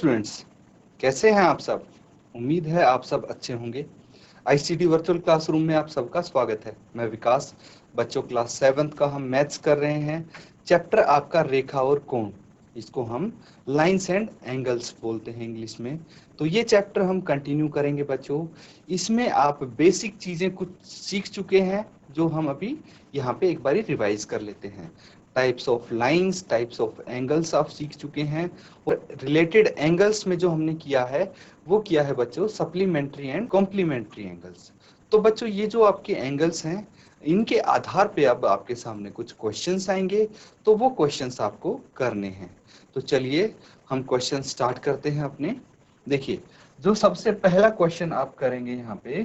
Students, कैसे हैं आप सब। उम्मीद है आप सब अच्छे होंगे। आईसीटी वर्चुअल क्लासरूम में आप सबका स्वागत है। मैं विकास। बच्चों क्लास 7th का हम मैथ्स कर रहे हैं। चैप्टर आपका रेखा और कोण, इसको हम लाइंस एंड एंगल्स बोलते हैं इंग्लिश में। तो ये चैप्टर हम कंटिन्यू करेंगे बच्चों। इसमें आप बेसिक चीजें कुछ सीख चुके हैं जो हम अभी यहाँ पे एक बारी रिवाइज कर लेते हैं। Types of lines, types of angles आप सीख चुके हैं। और रिलेटेड एंगल्स में जो हमने किया है वो किया है बच्चों सप्लीमेंट्री एंड कॉम्प्लीमेंट्री एंगल्स। तो बच्चों ये जो आपके एंगल्स हैं, इनके आधार पे अब आपके सामने कुछ क्वेश्चंस आएंगे, तो वो क्वेश्चंस आपको करने हैं। तो चलिए हम क्वेश्चन स्टार्ट करते हैं अपने। देखिए, जो सबसे पहला क्वेश्चन आप करेंगे यहाँ पे,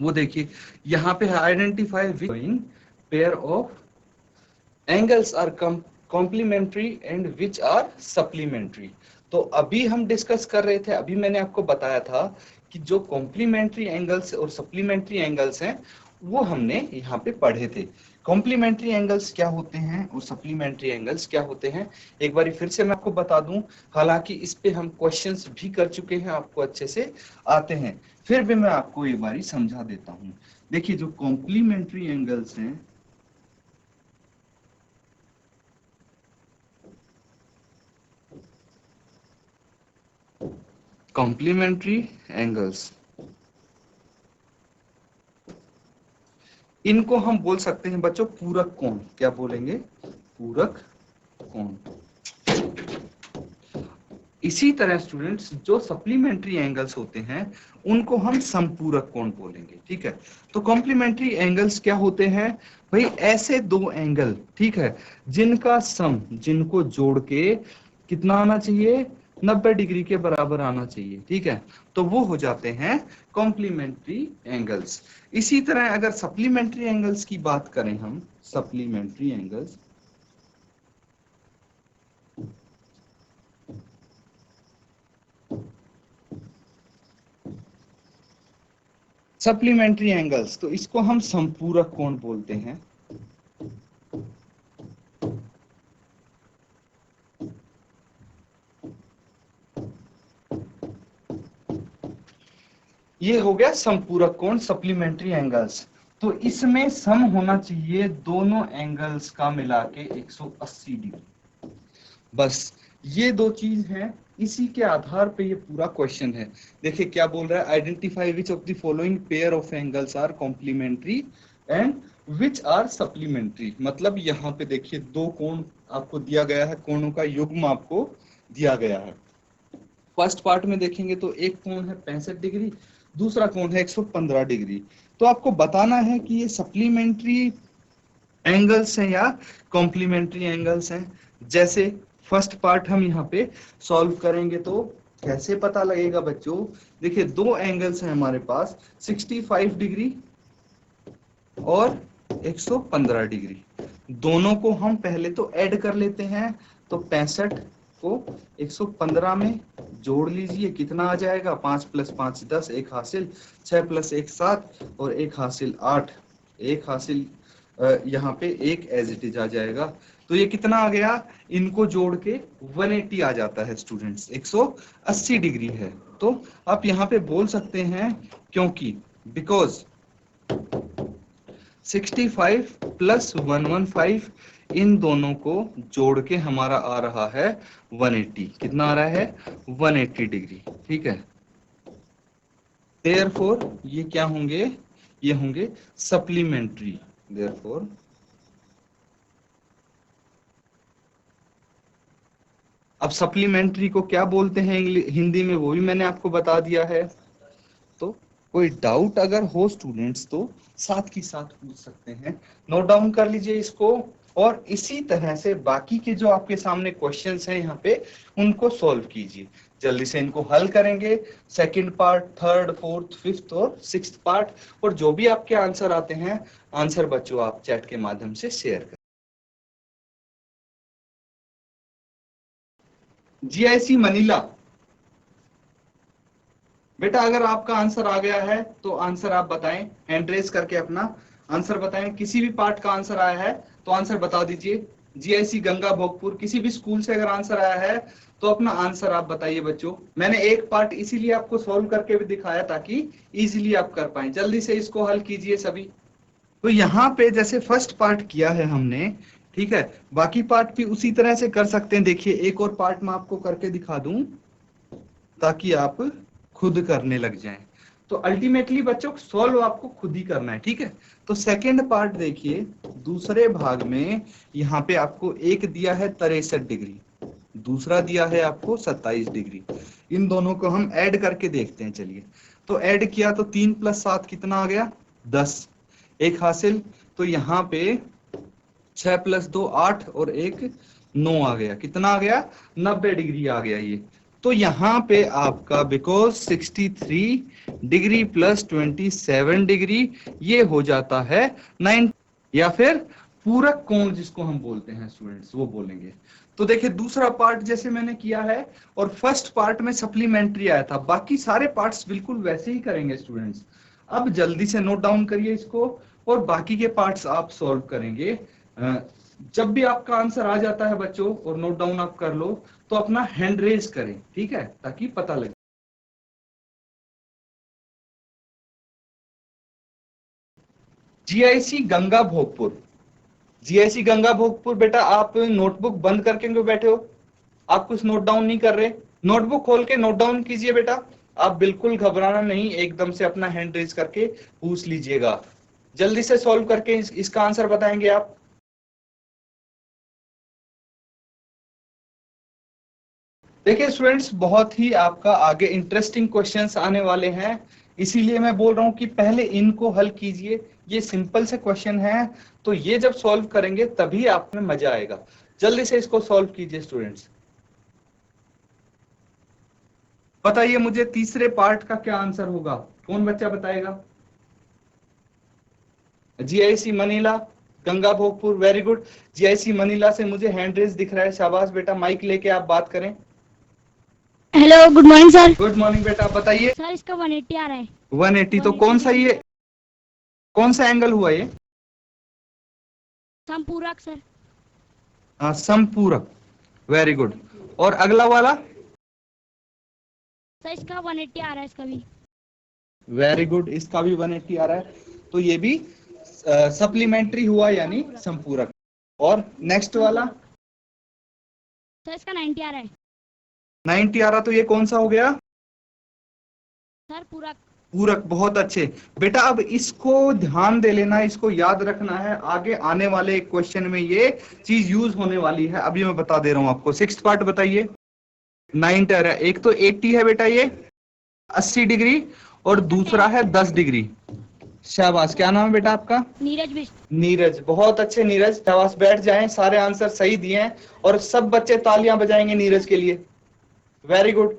वो देखिए यहाँ पे identify which pair of angles are complementary and which are supplementary. तो अभी हम डिस्कस कर रहे थे, अभी मैंने आपको बताया था कि जो कॉम्प्लीमेंट्री एंगल्स और सप्लीमेंट्री एंगल्स हैं वो हमने यहाँ पे पढ़े थे। कॉम्प्लीमेंट्री एंगल्स क्या होते हैं और सप्लीमेंट्री एंगल्स क्या होते हैं, एक बार फिर से मैं आपको बता दूं। हालांकि इस पे हम क्वेश्चंस भी कर चुके हैं, आपको अच्छे से आते हैं, फिर भी मैं आपको एक बार समझा देता हूं। देखिए, जो कॉम्प्लीमेंट्री एंगल्स हैं, कॉम्प्लीमेंट्री एंगल्स, इनको हम बोल सकते हैं बच्चों पूरक कोण। क्या बोलेंगे? पूरक कोण। इसी तरह स्टूडेंट्स, जो सप्लीमेंट्री एंगल्स होते हैं उनको हम समपूरक कोण बोलेंगे। ठीक है, तो कॉम्प्लीमेंट्री एंगल्स क्या होते हैं भाई? ऐसे दो एंगल, ठीक है, जिनका सम, जिनको जोड़ के कितना आना चाहिए? 90 डिग्री के बराबर आना चाहिए। ठीक है, तो वो हो जाते हैं कॉम्प्लीमेंट्री एंगल्स। इसी तरह अगर सप्लीमेंट्री एंगल्स की बात करें हम, सप्लीमेंट्री एंगल्स, सप्लीमेंट्री एंगल्स, तो इसको हम संपूरक कोण बोलते हैं। ये हो गया संपूरक कोण, सप्लीमेंट्री एंगल्स। तो इसमें सम होना चाहिए दोनों एंगल्स का मिला के 180 डिग्री। बस ये दो चीज हैं, इसी के आधार पे ये पूरा क्वेश्चन है। देखिए क्या बोल रहा है, identify which of the following pair of angles are complementary and which are supplementary. मतलब यहाँ पे देखिए दो कोण आपको दिया गया है, कोणों का युग्म आपको दिया गया है। फर्स्ट पार्ट में देखेंगे तो एक कोण है 65 डिग्री, दूसरा कोण है 115 डिग्री। तो आपको बताना है कि ये सप्लीमेंट्री एंगल्स हैं या कॉम्प्लीमेंट्री एंगल्स हैं। जैसे फर्स्ट पार्ट हम यहाँ पे सॉल्व करेंगे तो कैसे पता लगेगा बच्चों? देखिए दो एंगल्स हैं हमारे पास, 65 डिग्री और 115 डिग्री। दोनों को हम पहले तो ऐड कर लेते हैं। तो 65 को 115 में जोड़ लीजिए, कितना आ जाएगा? 5 + 5 10, एक हासिल, 6 + 1 7 और एक हासिल 8। एक हासिल यहाँ पे एक एज इट इज आ जाएगा। तो ये कितना आ गया? इनको जोड़ के 180 आ जाता है स्टूडेंट्स, 180 डिग्री है। तो आप यहाँ पे बोल सकते हैं, क्योंकि बिकॉज 65 + 115, इन दोनों को जोड़ के हमारा आ रहा है 180। कितना आ रहा है? 180 डिग्री। ठीक है, देयरफॉर ये क्या होंगे? ये होंगे सप्लीमेंट्री। देयरफॉर अब सप्लीमेंट्री को क्या बोलते हैं हिंदी में, वो भी मैंने आपको बता दिया है। तो कोई डाउट अगर हो स्टूडेंट्स तो साथ की साथ पूछ सकते हैं, नोट डाउन कर लीजिए इसको। और इसी तरह से बाकी के जो आपके सामने क्वेश्चंस हैं यहाँ पे, उनको सॉल्व कीजिए। जल्दी से इनको हल करेंगे। Second part, third, fourth, fifth और सिक्स्थ पार्ट, और जो भी आपके आंसर आते हैं, आंसर बच्चों आप चैट के माध्यम से शेयर करें। जीआईसी मनीला, बेटा अगर आपका आंसर आ गया है तो आंसर आप बताएं, हैंड रेस करके अपना आंसर बताएं। किसी भी पार्ट का आंसर आया है तो आंसर बता दीजिए। जीआईसी गंगा भोगपुर, किसी भी स्कूल से अगर आंसर आया है तो अपना आंसर आप बताइए बच्चों। मैंने एक पार्ट इसीलिए आपको सॉल्व करके भी दिखाया ताकि इजीली आप कर पाए। जल्दी से इसको हल कीजिए सभी। तो यहाँ पे जैसे फर्स्ट पार्ट किया है हमने, ठीक है, बाकी पार्ट भी उसी तरह से कर सकते हैं। देखिए एक और पार्ट मैं आपको करके दिखा दूं ताकि आप खुद करने लग जाएं। तो अल्टीमेटली बच्चों सॉल्व आपको खुद ही करना है, ठीक है। तो सेकेंड पार्ट देखिए, दूसरे भाग में यहाँ पे आपको एक दिया है 63 डिग्री, दूसरा दिया है आपको 27 डिग्री। इन दोनों को हम ऐड करके देखते हैं। चलिए, तो ऐड किया तो 3 + 7 कितना आ गया, 10, एक हासिल। तो यहाँ पे 6 + 2 8 और एक 9 आ गया, कितना आ गया, 90 डिग्री आ गया ये। तो यहाँ पे आपका बिकॉज 63 डिग्री + 27 डिग्री ये हो जाता है 9, या फिर पूरक कोण जिसको हम बोलते हैं स्टूडेंट्स, वो बोलेंगे। तो देखिए दूसरा पार्ट जैसे मैंने किया है और फर्स्ट पार्ट में सप्लीमेंट्री आया था, बाकी सारे पार्ट्स बिल्कुल वैसे ही करेंगे स्टूडेंट्स। अब जल्दी से नोट डाउन करिए इसको और बाकी के पार्ट्स आप सॉल्व करेंगे। जब भी आपका आंसर आ जाता है बच्चों और नोट डाउन आप कर लो तो अपना हैंड रेज करें, ठीक है, ताकि पता लगे। जीआईसी गंगा भोगपुर, जीआईसी गंगा भोगपुर, बेटा आप नोटबुक बंद करके क्यों बैठे हो? आप कुछ नोट डाउन नहीं कर रहे? नोटबुक खोल के नोट डाउन कीजिए बेटा। आप बिल्कुल घबराना नहीं, एकदम से अपना हैंड रेज करके पूछ लीजिएगा। जल्दी से सॉल्व करके इसका आंसर बताएंगे आप। देखिए स्टूडेंट्स, बहुत ही आपका आगे इंटरेस्टिंग क्वेश्चंस आने वाले हैं, इसीलिए मैं बोल रहा हूं कि पहले इनको हल कीजिए। ये सिंपल से क्वेश्चन है, तो ये जब सॉल्व करेंगे तभी आप में मजा आएगा। जल्दी से इसको सॉल्व कीजिए स्टूडेंट्स। बताइए मुझे तीसरे पार्ट का क्या आंसर होगा, कौन बच्चा बताएगा? GIC Manila Ganga Bhogpur, very good. GIC Manila से मुझे हैंड रेज दिख रहा है, शाबाश बेटा। माइक लेके आप बात करें। Hello, good morning sir. Good morning बेटा, बताइए। सर इसका 180 आ रहा है। 180, तो कौन सा ये, कौन सा एंगल हुआ ये? समपूरक सर। हाँ, समपूरक, वेरी गुड। और अगला वाला? सर इसका 180 आ रहा है, इसका भी। वेरी गुड, इसका भी 180 आ रहा है, तो ये भी सप्लीमेंट्री हुआ यानी संपूरक। और नेक्स्ट वाला? सर इसका 90 आ रहा है। 90 आ रहा, तो ये कौन सा हो गया? सर पूरक। पूरक, बहुत अच्छे बेटा। अब इसको ध्यान दे लेना, इसको याद रखना है, आगे आने वाले क्वेश्चन में ये चीज यूज होने वाली है। अभी मैं बता दे रहा हूं आपको। सिक्स्थ पार्ट बताइए। 90 आ रहा है, एक तो 80 है बेटा, ये 80 डिग्री, और दूसरा है 10 डिग्री। शाबाश, क्या नाम है बेटा आपका? नीरज बिष्ट। नीरज, बहुत अच्छे नीरज, शाबाश। बैठ जाएं, सारे आंसर सही दिए हैं और सब बच्चे तालियां बजाएंगे नीरज के लिए, वेरी गुड।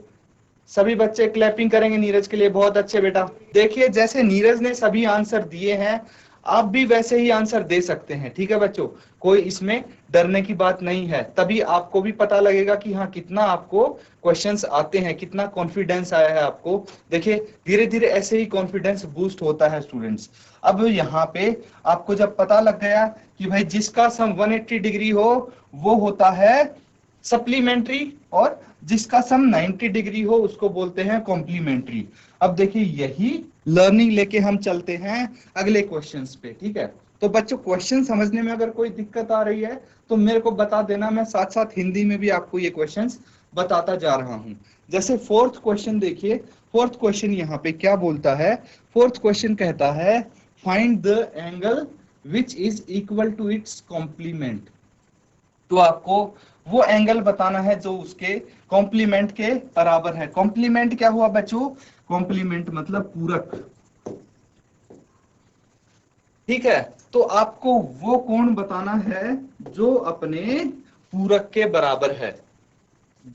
सभी बच्चे क्लैपिंग करेंगे नीरज के लिए, बहुत अच्छे बेटा। देखिए जैसे नीरज ने सभी आंसर दिए हैं, आप भी वैसे ही आंसर दे सकते हैं, ठीक है बच्चों। कोई इसमें डरने की बात नहीं है, तभी आपको भी पता लगेगा कि हाँ कितना आपको क्वेश्चंस आते हैं, कितना कॉन्फिडेंस आया है आपको। देखिए धीरे धीरे ऐसे ही कॉन्फिडेंस बूस्ट होता है स्टूडेंट्स। अब यहाँ पे आपको जब पता लग गया कि भाई जिसका सम 180 डिग्री हो वो होता है सप्लीमेंट्री, और जिसका सम 90 डिग्री हो उसको बोलते हैं कॉम्प्लीमेंट्री। अब देखिए यही लर्निंग लेके हम चलते हैं अगले क्वेश्चंस पे, ठीक है। तो बच्चों क्वेश्चन समझने में अगर कोई दिक्कत आ रही है तो मेरे को बता देना, मैं साथ साथ हिंदी में भी आपको ये क्वेश्चंस बताता जा रहा हूं। जैसे फोर्थ क्वेश्चन देखिए, फोर्थ क्वेश्चन यहाँ पे क्या बोलता है? फोर्थ क्वेश्चन कहता है find the angle which is equal to its complement. तो आपको वो एंगल बताना है जो उसके कॉम्प्लीमेंट के बराबर है। कॉम्प्लीमेंट क्या हुआ बच्चों? कॉम्प्लीमेंट मतलब पूरक, ठीक है। तो आपको वो कोण बताना है जो अपने पूरक के बराबर है।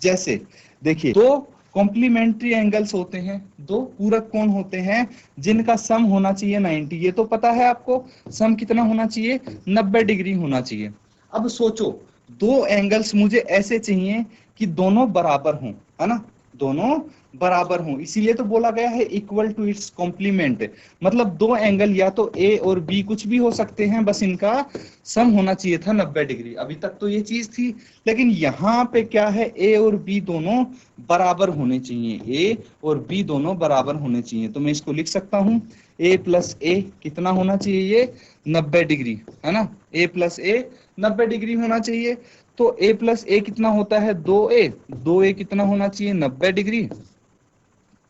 जैसे देखिए दो कॉम्प्लीमेंट्री एंगल्स होते हैं, दो पूरक कोण होते हैं जिनका सम होना चाहिए 90, ये तो पता है आपको। सम कितना होना चाहिए? 90 डिग्री होना चाहिए। अब सोचो दो एंगल्स मुझे ऐसे चाहिए कि दोनों बराबर हों, है ना। दोनों बराबर हों, इसीलिए तो बोला गया है इक्वल टू इट्स कॉम्प्लीमेंट। मतलब दो एंगल या तो ए और बी कुछ भी हो सकते हैं, बस इनका सम होना चाहिए था 90 डिग्री। अभी तक तो ये चीज थी, लेकिन यहाँ पे क्या है, ए और बी दोनों बराबर होने चाहिए, ए और बी दोनों बराबर होने चाहिए। तो मैं इसको लिख सकता हूं, ए प्लस ए कितना होना चाहिए, ये 90 डिग्री है ना, ए प्लस ए 90 डिग्री होना चाहिए। तो a प्लस ए कितना होता है, 2a, 2a कितना होना चाहिए, 90 डिग्री।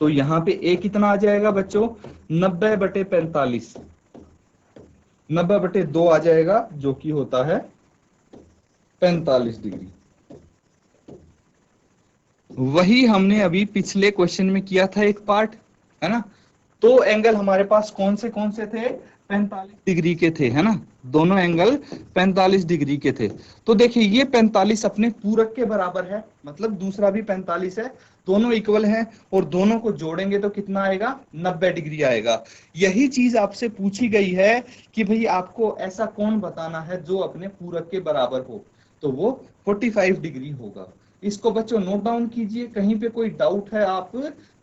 तो यहाँ पे a कितना आ जाएगा बच्चों, 90/45, 90/2 आ जाएगा, जो कि होता है 45 डिग्री। वही हमने अभी पिछले क्वेश्चन में किया था एक पार्ट, है ना। तो एंगल हमारे पास कौन से थे, 45 डिग्री के थे, है ना, दोनों एंगल 45 डिग्री के थे। तो देखिए ये 45 अपने पूरक के बराबर है, मतलब दूसरा भी 45 है, दोनों इक्वल हैं, और दोनों को जोड़ेंगे तो कितना आएगा, 90 डिग्री आएगा। यही चीज आपसे पूछी गई है कि भाई आपको ऐसा कौन बताना है जो अपने पूरक के बराबर हो, तो वो 45 डिग्री होगा। इसको बच्चों नोट डाउन कीजिए, कहीं पे कोई डाउट है आप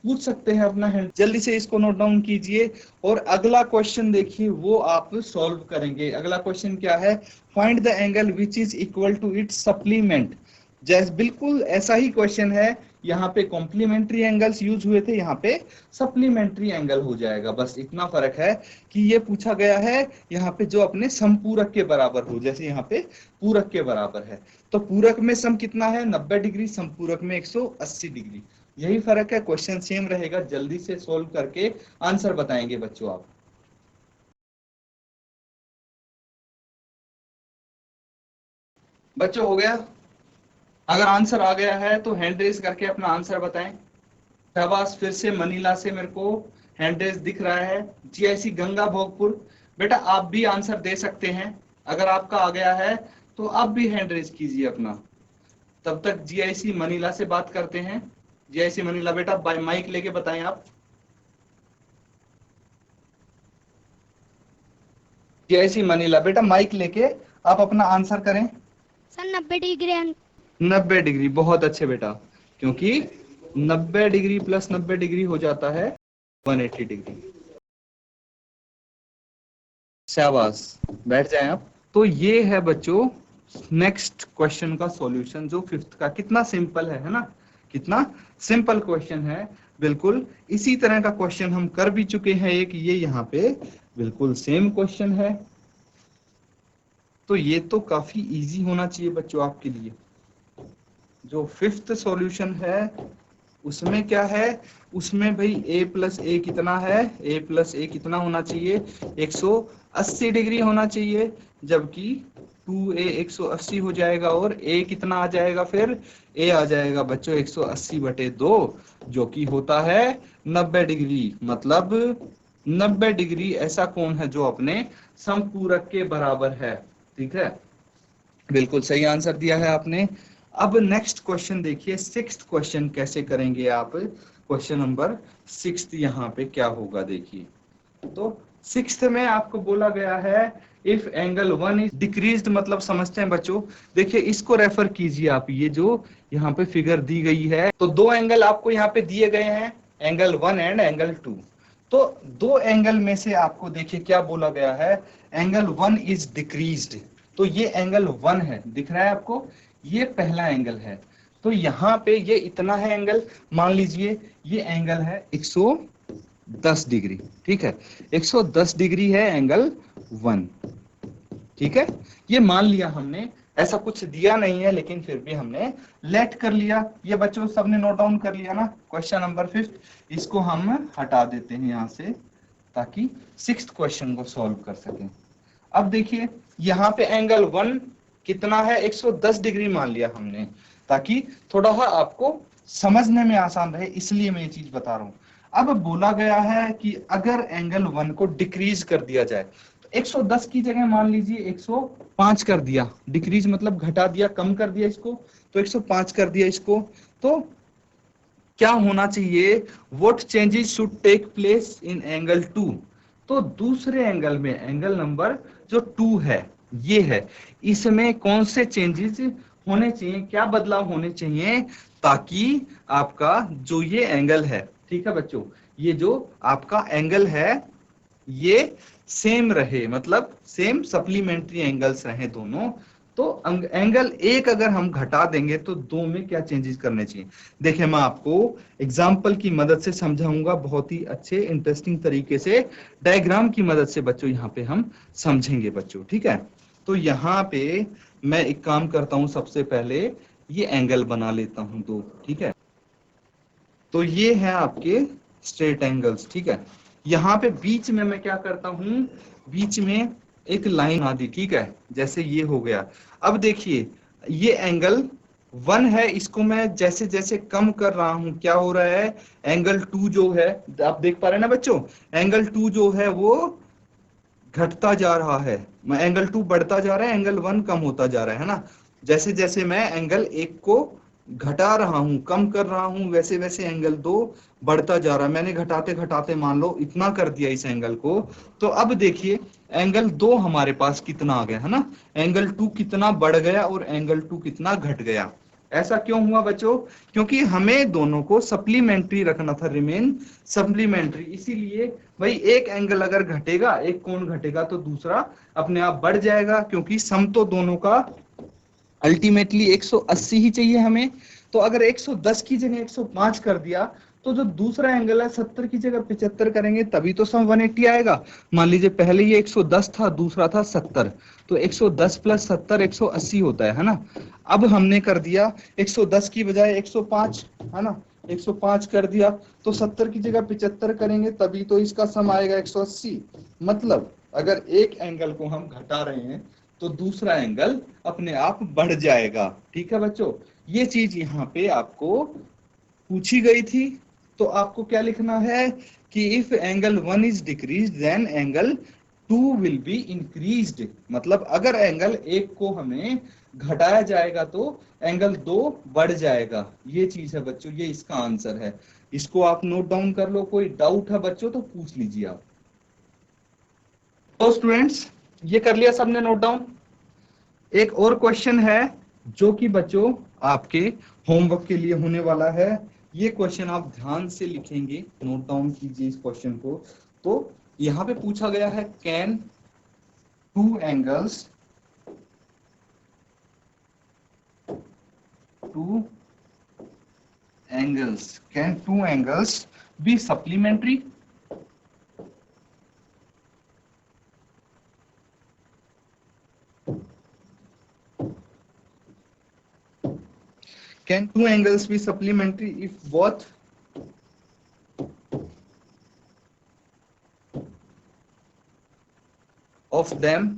पूछ सकते हैं अपना हैंड, जल्दी से इसको नोट डाउन कीजिए। और अगला क्वेश्चन देखिए वो आप सॉल्व करेंगे। अगला क्वेश्चन क्या है, find the angle which is equal to its supplement. जैसे बिल्कुल ऐसा ही क्वेश्चन है, यहाँ पे कॉम्प्लीमेंट्री एंगल्स यूज हुए थे, यहाँ पे सप्लीमेंट्री एंगल हो जाएगा। बस इतना फर्क है कि ये पूछा गया है यहाँ पे जो अपने समपूरक के बराबर हो, जैसे यहाँ पे पूरक के बराबर है। तो पूरक में सम कितना है, 90 डिग्री, समपूरक में 180 डिग्री। यही फर्क है, क्वेश्चन सेम रहेगा। जल्दी से सोल्व करके आंसर बताएंगे बच्चों आप। बच्चों हो गया? अगर आंसर आ गया है तो हैंड रेज करके अपना आंसर बताएं। शाबाश, फिर से मनीला से मेरे को हैंड रेज दिख रहा है। जीआईसी गंगा भोगपुर, बेटा आप भी आंसर दे सकते हैं। अगर आपका आ गया है तो आप भी हैंड रेज कीजिए अपना। तब तक जीआईसी मनीला से बात करते हैं। जीआईसी मनीला बेटा माइक लेके बताएं आप। जीआईसी मनीला बेटा माइक लेके आप अपना आंसर करें। Sir 90 degree. 90 डिग्री, बहुत अच्छे बेटा, क्योंकि 90 डिग्री प्लस 90 डिग्री हो जाता है 180 डिग्री। शाबाश, बैठ जाएं आप। तो ये है बच्चों नेक्स्ट क्वेश्चन का सॉल्यूशन, जो फिफ्थ का। कितना सिंपल है ना, कितना सिंपल क्वेश्चन है। बिल्कुल इसी तरह का क्वेश्चन हम कर भी चुके हैं एक, ये यहाँ पे बिल्कुल सेम क्वेश्चन है। तो ये तो काफी इजी होना चाहिए बच्चों आपके लिए। जो फिफ्थ सॉल्यूशन है उसमें क्या है, उसमें भाई a प्लस ए कितना है, a प्लस ए कितना होना चाहिए, 180 डिग्री होना चाहिए, जबकि 2a 180 हो जाएगा, और a कितना आ जाएगा, फिर a आ जाएगा बच्चों 180/2, जो कि होता है 90 डिग्री। मतलब 90 डिग्री ऐसा कोण है जो अपने समपूरक के बराबर है। ठीक है, बिल्कुल सही आंसर दिया है आपने। अब नेक्स्ट क्वेश्चन देखिए, सिक्स्थ क्वेश्चन कैसे करेंगे आप। क्वेश्चन नंबर 6 यहाँ पे क्या होगा देखिए। तो 6th में आपको बोला गया है इफ एंगल 1 इज डिक्रीज्ड, मतलब समझते हैं बच्चों। देखिए इसको रेफर कीजिए आप, ये जो यहाँ पे फिगर दी गई है, तो दो एंगल आपको यहाँ पे दिए गए हैं, एंगल 1 एंड एंगल 2। तो दो एंगल में से आपको देखिए क्या बोला गया है, एंगल 1 इज डिक्रीज्ड। तो ये एंगल 1 है, दिख रहा है आपको, ये पहला एंगल है। तो यहाँ पे ये इतना है एंगल, मान लीजिए ये एंगल है 110 डिग्री। ठीक है, 110 डिग्री है एंगल 1। ठीक है, ये मान लिया हमने, ऐसा कुछ दिया नहीं है लेकिन फिर भी हमने लेट कर लिया। ये बच्चों सबने नोट डाउन कर लिया ना। क्वेश्चन नंबर 5 इसको हम हटा देते हैं यहाँ से, ताकि 6th क्वेश्चन को सॉल्व कर सकें। अब देखिए यहाँ पे एंगल 1 कितना है, 110 डिग्री मान लिया हमने, ताकि थोड़ा सा आपको समझने में आसान रहे, इसलिए मैं ये चीज बता रहा हूँ। अब बोला गया है कि अगर एंगल 1 को डिक्रीज कर दिया जाए, तो 110 की जगह मान लीजिए 105 कर दिया, डिक्रीज मतलब घटा दिया, कम कर दिया इसको, तो 105 कर दिया इसको। तो क्या होना चाहिए, what changes should take place in angle 2। तो दूसरे एंगल में, एंगल नंबर जो 2 है, ये है, इसमें कौन से चेंजेस होने चाहिए, क्या बदलाव होने चाहिए, ताकि आपका जो ये एंगल है, ठीक है बच्चों, ये जो आपका एंगल है ये सेम रहे, मतलब सेम सप्लीमेंट्री एंगल्स रहे दोनों। तो एंगल एक अगर हम घटा देंगे तो दो में क्या चेंजेस करने चाहिए, देखिए मैं आपको एग्जांपल की मदद से समझाऊंगा, बहुत ही अच्छे इंटरेस्टिंग तरीके से डायग्राम की मदद से बच्चों यहाँ पे हम समझेंगे बच्चों, ठीक है। तो यहाँ पे मैं एक काम करता हूं, सबसे पहले ये एंगल बना लेता हूं दो, ठीक है। तो ये है आपके स्ट्रेट एंगल्स, ठीक है। यहाँ पे बीच में मैं क्या करता हूं, बीच में एक लाइन बना दी, ठीक है, जैसे ये हो गया। अब देखिए ये एंगल 1 है, इसको मैं जैसे जैसे कम कर रहा हूं क्या हो रहा है, एंगल 2 जो है, आप देख पा रहे हैं ना बच्चों, एंगल 2 जो है वो घटता जा रहा है, मैं एंगल 2 बढ़ता जा रहा है, एंगल 1 कम होता जा रहा है ना। जैसे जैसे मैं एंगल 1 को घटा रहा हूं, कम कर रहा हूं, वैसे वैसे एंगल 2 बढ़ता जा रहा है। मैंने घटाते घटाते मान लो इतना कर दिया इस एंगल को। तो अब देखिए एंगल 2 हमारे पास कितना आ गया है ना, एंगल 2 कितना बढ़ गया और एंगल 2 कितना घट गया। ऐसा क्यों हुआ बच्चों, क्योंकि हमें दोनों को सप्लीमेंट्री रखना था, रिमेन सप्लीमेंट्री। इसीलिए भाई एक एंगल अगर घटेगा, एक कोण घटेगा तो दूसरा अपने आप बढ़ जाएगा, क्योंकि सम तो दोनों का अल्टीमेटली 180 ही चाहिए हमें। तो अगर 110 की जगह 105 कर दिया तो जो दूसरा एंगल है 70 की जगह 75 करेंगे तभी तो सम 180 आएगा। मान लीजिए पहले ये 110 था, दूसरा था 70, तो 110 प्लस 70 180 होता है ना। अब हमने कर दिया 110 की बजाय 105, है ना, 105 कर दिया, तो 70 की जगह 75 करेंगे तभी तो इसका सम आएगा 180। मतलब अगर एक एंगल को हम घटा रहे हैं तो दूसरा एंगल अपने आप बढ़ जाएगा, ठीक है बच्चों। ये चीज यहाँ पे आपको पूछी गई थी, तो आपको क्या लिखना है कि if angle 1 is decrease then angle 2 will be increased. मतलब अगर एंगल 1 को हमें घटाया जाएगा तो एंगल 2 बढ़ जाएगा। ये चीज है बच्चों, ये इसका आंसर है। इसको आप नोट डाउन कर लो, कोई डाउट है बच्चों तो पूछ लीजिए आप। तो स्टूडेंट्स ये कर लिया सबने नोट डाउन। एक और क्वेश्चन है जो कि बच्चों आपके होमवर्क के लिए होने वाला है। ये क्वेश्चन आप ध्यान से लिखेंगे, नोट डाउन कीजिए इस क्वेश्चन को। तो यहाँ पे पूछा गया है can two angles be supplementary. Can two angles be supplementary if both of them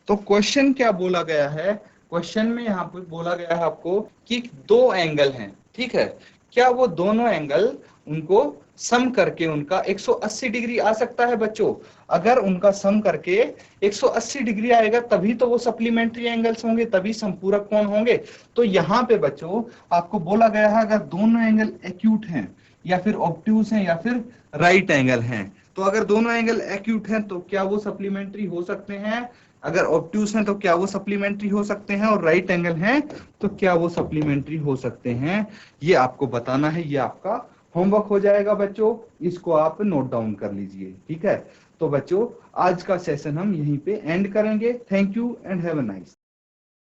तो क्वेश्चन क्या बोला गया है, क्वेश्चन में यहाँ पे बोला गया है आपको कि दो एंगल हैं, ठीक है, क्या वो दोनों एंगल उनको सम करके उनका 180 डिग्री आ सकता है बच्चों। अगर उनका सम करके 180 डिग्री आएगा तभी तो वो सप्लीमेंट्री एंगल्स होंगे, तभी संपूरक कोण होंगे। तो यहाँ पे बच्चों आपको बोला गया है अगर दोनों एंगल एक्यूट हैं या फिर ऑब्ट्यूज हैं या फिर राइट एंगल हैं, तो अगर दोनों एंगल एक्यूट हैं तो क्या वो सप्लीमेंट्री हो सकते हैं, अगर ऑब्ट्यूज हैं तो क्या वो सप्लीमेंट्री हो सकते हैं, और राइट एंगल हैं तो क्या वो सप्लीमेंट्री हो सकते हैं। ये आपको बताना है, ये आपका होमवर्क हो जाएगा बच्चों, इसको आप नोट डाउन कर लीजिए, ठीक है। तो बच्चों आज का सेशन हम यहीं पे एंड करेंगे। Thank you and have a nice.